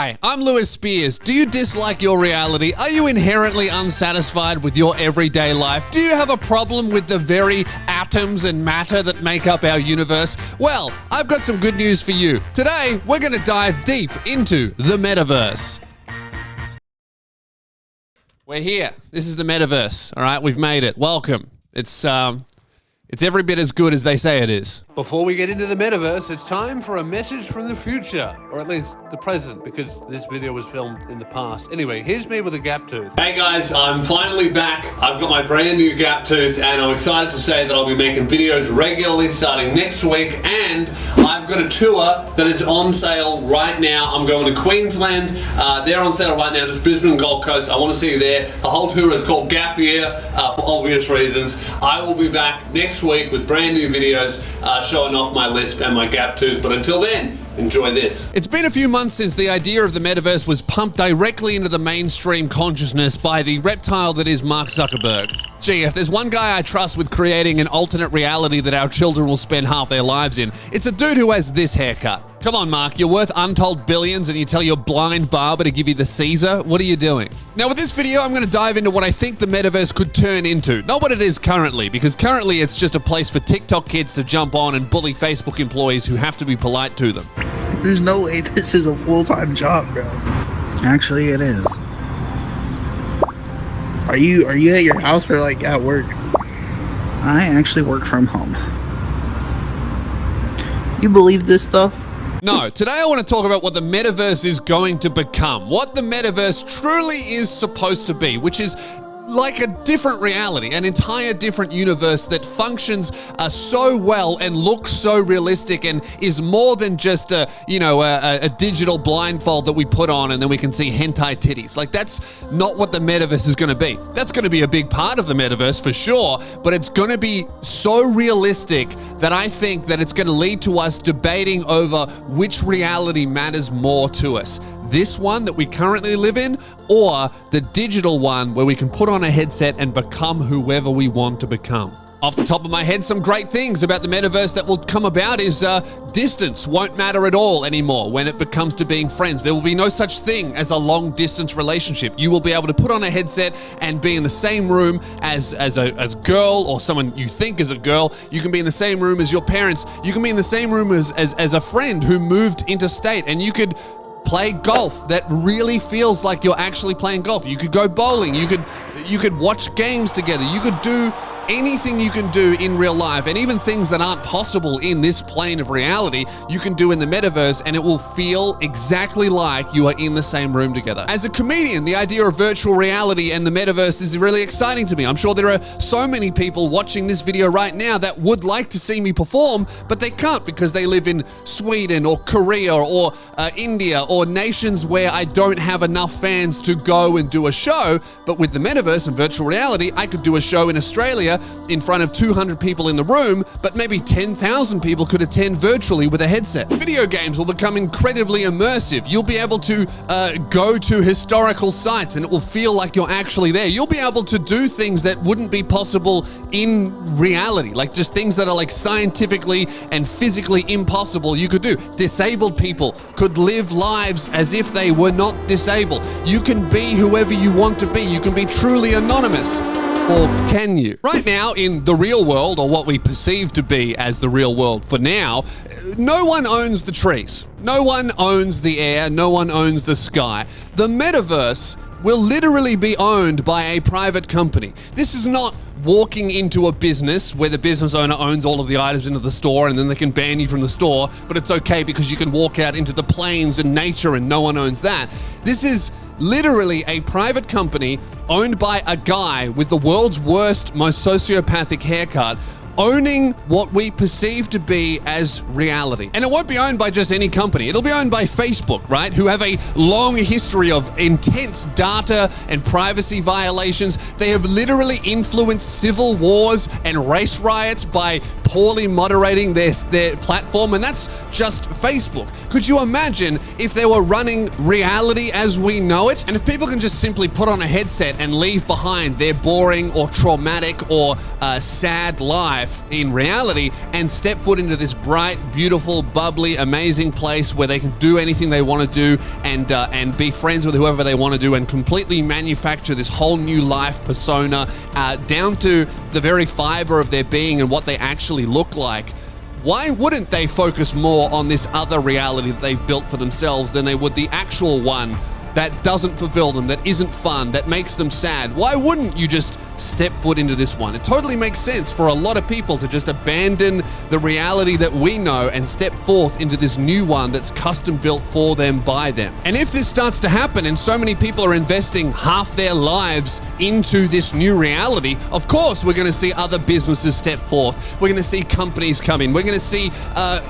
Hi, I'm Lewis Spears. Do you dislike your reality? Are you inherently unsatisfied with your everyday life? Do you have a problem with the very atoms and matter that make up our universe? Well, I've got some good news for you. Today, we're going to dive deep into the Metaverse. We're here. This is the Metaverse. All right, we've made it. Welcome. It's every bit as good as they say it is. Before we get into the Metaverse, it's time for a message from the future, or at least the present, because this video was filmed in the past. Anyway, here's me with a gap tooth. Hey guys, I'm finally back. I've got my brand new gap tooth and I'm excited to say that I'll be making videos regularly starting next week, and I've got a tour that is on sale right now. I'm going to Queensland. They're on sale right now, just Brisbane and Gold Coast. I want to see you there. The whole tour is called Gap Year for obvious reasons. I will be back next week with brand new videos showing off my lisp and my gap tooth, but until then, enjoy this. It's been a few months since the idea of the Metaverse was pumped directly into the mainstream consciousness by the reptile that is Mark Zuckerberg. Gee, if there's one guy I trust with creating an alternate reality that our children will spend half their lives in, it's a dude who has this haircut. Come on, Mark, you're worth untold billions and you tell your blind barber to give you the Caesar? What are you doing? Now, with this video, I'm going to dive into what I think the Metaverse could turn into. Not what it is currently, because currently it's just a place for TikTok kids to jump on and bully Facebook employees who have to be polite to them. There's no way this is a full-time job, bro. Actually, it is. Are you at your house or like at work? I actually work from home. You believe this stuff? No, today I want to talk about what the Metaverse is going to become, what the Metaverse truly is supposed to be, which is like a different reality, an entire different universe that functions so well and looks so realistic and is more than just a digital blindfold that we put on and then we can see hentai titties. Like, that's not what the Metaverse is going to be. That's going to be a big part of the Metaverse for sure, but it's going to be so realistic that I think that it's going to lead to us debating over which reality matters more to us. This one that we currently live in, or the digital one where we can put on a headset and become whoever we want to become. Off the top of my head, some great things about the Metaverse that will come about is distance won't matter at all anymore when it becomes to being friends. There will be no such thing as a long distance relationship. You will be able to put on a headset and be in the same room as a girl or someone you think is a girl. You can be in the same room as your parents. You can be in the same room as a friend who moved interstate, and you could play golf that really feels like you're actually playing golf. You could go bowling. You could watch games together. You could do anything you can do in real life, and even things that aren't possible in this plane of reality, you can do in the Metaverse, and it will feel exactly like you are in the same room together. As a comedian, the idea of virtual reality and the Metaverse is really exciting to me. I'm sure there are so many people watching this video right now that would like to see me perform, but they can't because they live in Sweden or Korea or India or nations where I don't have enough fans to go and do a show. But with the Metaverse and virtual reality, I could do a show in Australia in front of 200 people in the room, but maybe 10,000 people could attend virtually with a headset. Video games will become incredibly immersive. You'll be able to go to historical sites and it will feel like you're actually there. You'll be able to do things that wouldn't be possible in reality, like just things that are like scientifically and physically impossible you could do. Disabled people could live lives as if they were not disabled. You can be whoever you want to be. You can be truly anonymous. Or can you? Right now, in the real world, or what we perceive to be as the real world for now, no one owns the trees. No one owns the air. No one owns the sky. The Metaverse will literally be owned by a private company. This is not walking into a business where the business owner owns all of the items into the store and then they can ban you from the store, but it's okay because you can walk out into the plains and nature and no one owns that. This is literally a private company owned by a guy with the world's worst, most sociopathic haircut, owning what we perceive to be as reality. And it won't be owned by just any company. It'll be owned by Facebook, right? Who have a long history of intense data and privacy violations. They have literally influenced civil wars and race riots by poorly moderating their platform, and that's just Facebook. Could you imagine if they were running reality as we know it? And if people can just simply put on a headset and leave behind their boring or traumatic or sad lives, life in reality and step foot into this bright, beautiful, bubbly, amazing place where they can do anything they want to do and be friends with whoever they want to do and completely manufacture this whole new life persona down to the very fiber of their being and what they actually look like. Why wouldn't they focus more on this other reality that they've built for themselves than they would the actual one that doesn't fulfill them, that isn't fun, that makes them sad? Why wouldn't you just step foot into this one? It totally makes sense for a lot of people to just abandon the reality that we know and step forth into this new one that's custom built for them by them. And if this starts to happen and so many people are investing half their lives into this new reality, of course we're going to see other businesses step forth. We're going to see companies come in. We're going to see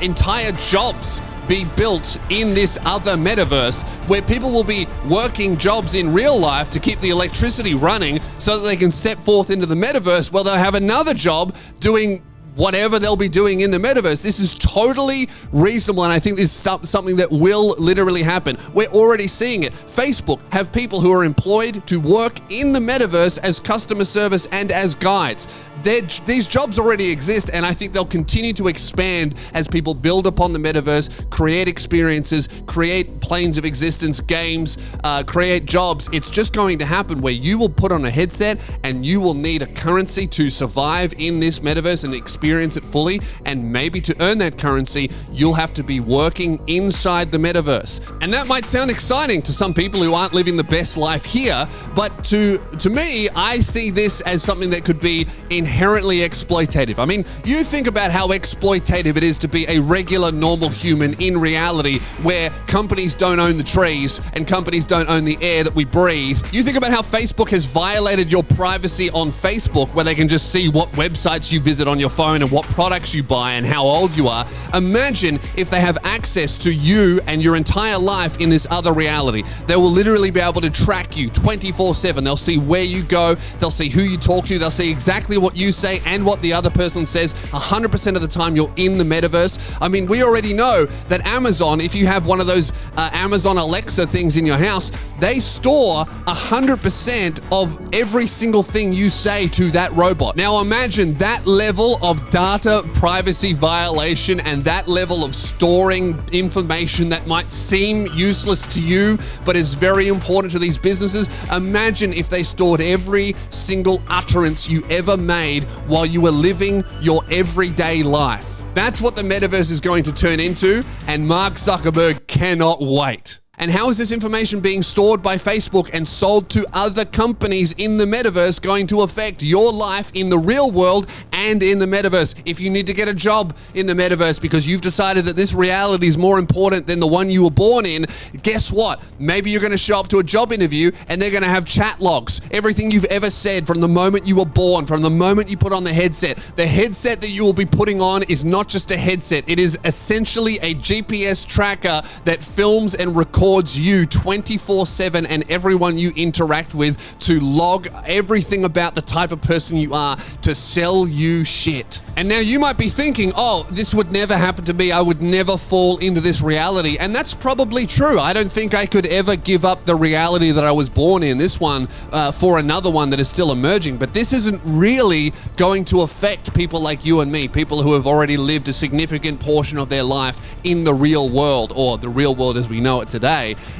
entire jobs be built in this other metaverse where people will be working jobs in real life to keep the electricity running so that they can step forth into the metaverse where they'll have another job doing whatever they'll be doing in the metaverse. This is totally reasonable, and I think this is something that will literally happen. We're already seeing it. Facebook have people who are employed to work in the metaverse as customer service and as guides. These jobs already exist, and I think they'll continue to expand as people build upon the metaverse, create experiences, create planes of existence, games, create jobs. It's just going to happen where you will put on a headset and you will need a currency to survive in this metaverse and experience it fully. And maybe to earn that currency, you'll have to be working inside the metaverse. And that might sound exciting to some people who aren't living the best life here, but to me, I see this as something that could be inherently exploitative. I mean, you think about how exploitative it is to be a regular, normal human in reality where companies don't own the trees and companies don't own the air that we breathe. You think about how Facebook has violated your privacy on Facebook where they can just see what websites you visit on your phone and what products you buy and how old you are. Imagine if they have access to you and your entire life in this other reality. They will literally be able to track you 24/7. They'll see where you go. They'll see who you talk to. They'll see exactly what you say and what the other person says 100% of the time you're in the metaverse. I mean, we already know that Amazon, if you have one of those Amazon Alexa things in your house, they store 100% of every single thing you say to that robot. Now imagine that level of data privacy violation and that level of storing information that might seem useless to you but is very important to these businesses. Imagine if they stored every single utterance you ever made while you were living your everyday life. That's what the metaverse is going to turn into, and Mark Zuckerberg cannot wait. And how is this information being stored by Facebook and sold to other companies in the metaverse going to affect your life in the real world and in the metaverse? If you need to get a job in the metaverse because you've decided that this reality is more important than the one you were born in, guess what? Maybe you're going to show up to a job interview and they're going to have chat logs. Everything you've ever said from the moment you were born, from the moment you put on the headset. The headset that you will be putting on is not just a headset. It is essentially a GPS tracker that films and records you 24/7 and everyone you interact with to log everything about the type of person you are to sell you shit. And now you might be thinking, oh, this would never happen to me. I would never fall into this reality. And that's probably true. I don't think I could ever give up the reality that I was born in, this one, for another one that is still emerging. But this isn't really going to affect people like you and me, people who have already lived a significant portion of their life in the real world, or the real world as we know it today.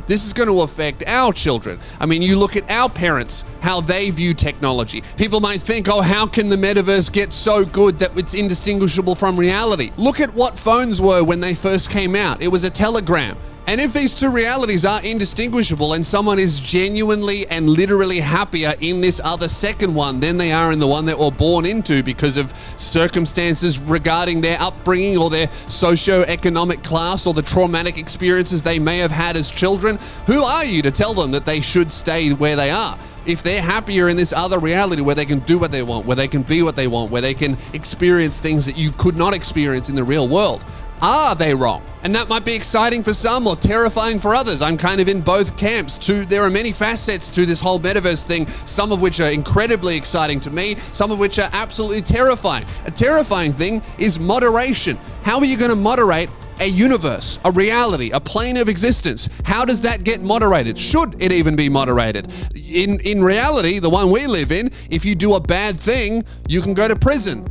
This is going to affect our children. I mean, you look at our parents, how they view technology. People might think, oh, how can the metaverse get so good that it's indistinguishable from reality? Look at what phones were when they first came out. It was a telegram. And if these two realities are indistinguishable and someone is genuinely and literally happier in this other second one than they are in the one that were born into because of circumstances regarding their upbringing or their socio-economic class or the traumatic experiences they may have had as children, who are you to tell them that they should stay where they are? If they're happier in this other reality where they can do what they want, where they can be what they want, where they can experience things that you could not experience in the real world, are they wrong? And that might be exciting for some or terrifying for others. I'm kind of in both camps. There are many facets to this whole metaverse thing, some of which are incredibly exciting to me, some of which are absolutely terrifying. A terrifying thing is moderation. How are you going to moderate a universe, a reality, a plane of existence? How does that get moderated? Should it even be moderated? In reality, the one we live in, if you do a bad thing, you can go to prison.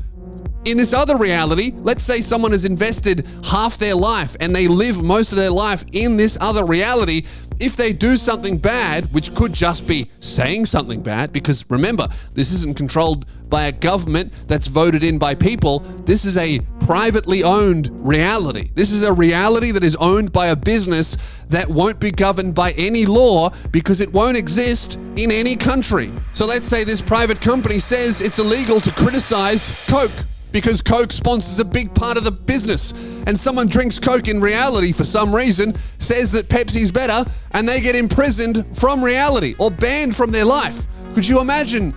In this other reality, let's say someone has invested half their life and they live most of their life in this other reality. If they do something bad, which could just be saying something bad, because remember, this isn't controlled by a government that's voted in by people. This is a privately owned reality. This is a reality that is owned by a business that won't be governed by any law because it won't exist in any country. So let's say this private company says it's illegal to criticize Coke, because Coke sponsors a big part of the business, and someone drinks Coke in reality for some reason, says that Pepsi's better, and they get imprisoned from reality or banned from their life. Could you imagine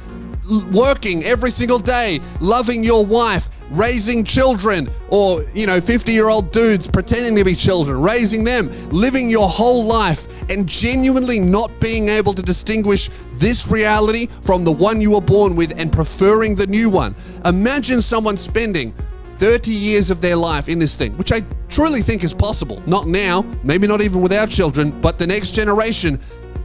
working every single day, loving your wife, raising children, or 50-year-old dudes pretending to be children, raising them, living your whole life and genuinely not being able to distinguish this reality from the one you were born with and preferring the new one? Imagine someone spending 30 years of their life in this thing, which I truly think is possible. Not now, maybe not even with our children, but the next generation,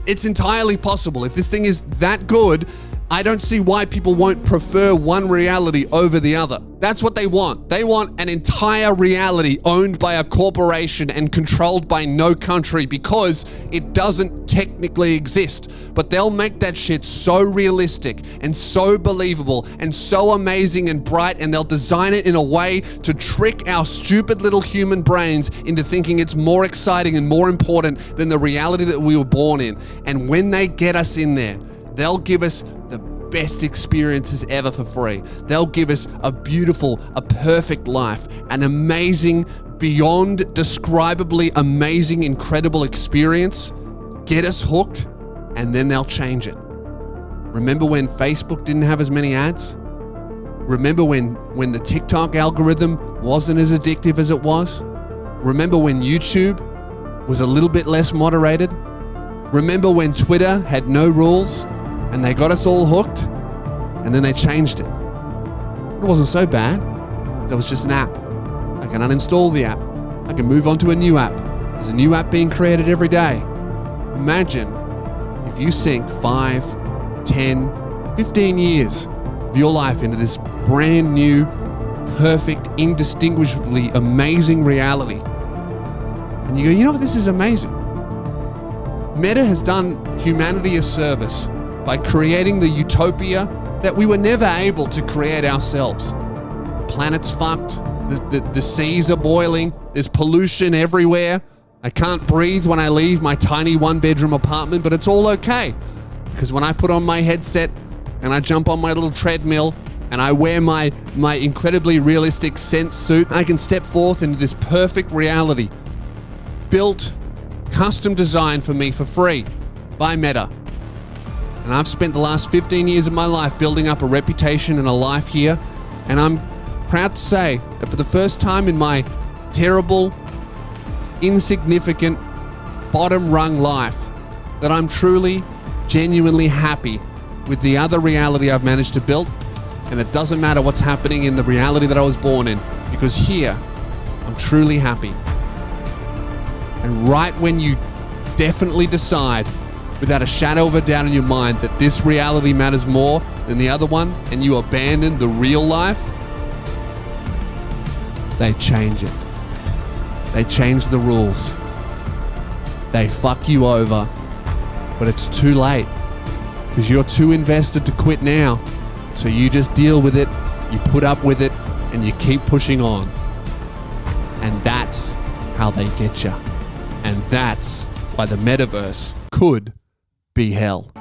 it's entirely possible. If this thing is that good, I don't see why people won't prefer one reality over the other. That's what they want. They want an entire reality owned by a corporation and controlled by no country because it doesn't technically exist. But they'll make that shit so realistic and so believable and so amazing and bright, and they'll design it in a way to trick our stupid little human brains into thinking it's more exciting and more important than the reality that we were born in. And when they get us in there, they'll give us the best experiences ever for free. They'll give us a beautiful, a perfect life, an amazing, beyond describably amazing, incredible experience, get us hooked, and then they'll change it. Remember when Facebook didn't have as many ads? Remember when the TikTok algorithm wasn't as addictive as it was? Remember when YouTube was a little bit less moderated? Remember when Twitter had no rules and they got us all hooked, and then they changed it? It wasn't so bad. That was just an app. I can uninstall the app. I can move on to a new app. There's a new app being created every day. Imagine if you sink 5, 10, 15 years of your life into this brand new, perfect, indistinguishably amazing reality. And you go, you know what, this is amazing. Meta has done humanity a service by creating the utopia that we were never able to create ourselves. The planet's fucked, the seas are boiling, there's pollution everywhere. I can't breathe when I leave my tiny one-bedroom apartment, but it's all okay. Because when I put on my headset and I jump on my little treadmill and I wear my incredibly realistic Sense suit, I can step forth into this perfect reality, built, custom designed for me for free by Meta. And I've spent the last 15 years of my life building up a reputation and a life here. And I'm proud to say that for the first time in my terrible, insignificant, bottom rung life, that I'm truly, genuinely happy with the other reality I've managed to build. And it doesn't matter what's happening in the reality that I was born in, because here, I'm truly happy. And right when you definitely decide, without a shadow of a doubt in your mind, that this reality matters more than the other one, and you abandon the real life, they change it. They change the rules. They fuck you over, but it's too late because you're too invested to quit now. So you just deal with it, you put up with it, and you keep pushing on. And that's how they get you. And that's why the metaverse could be hell.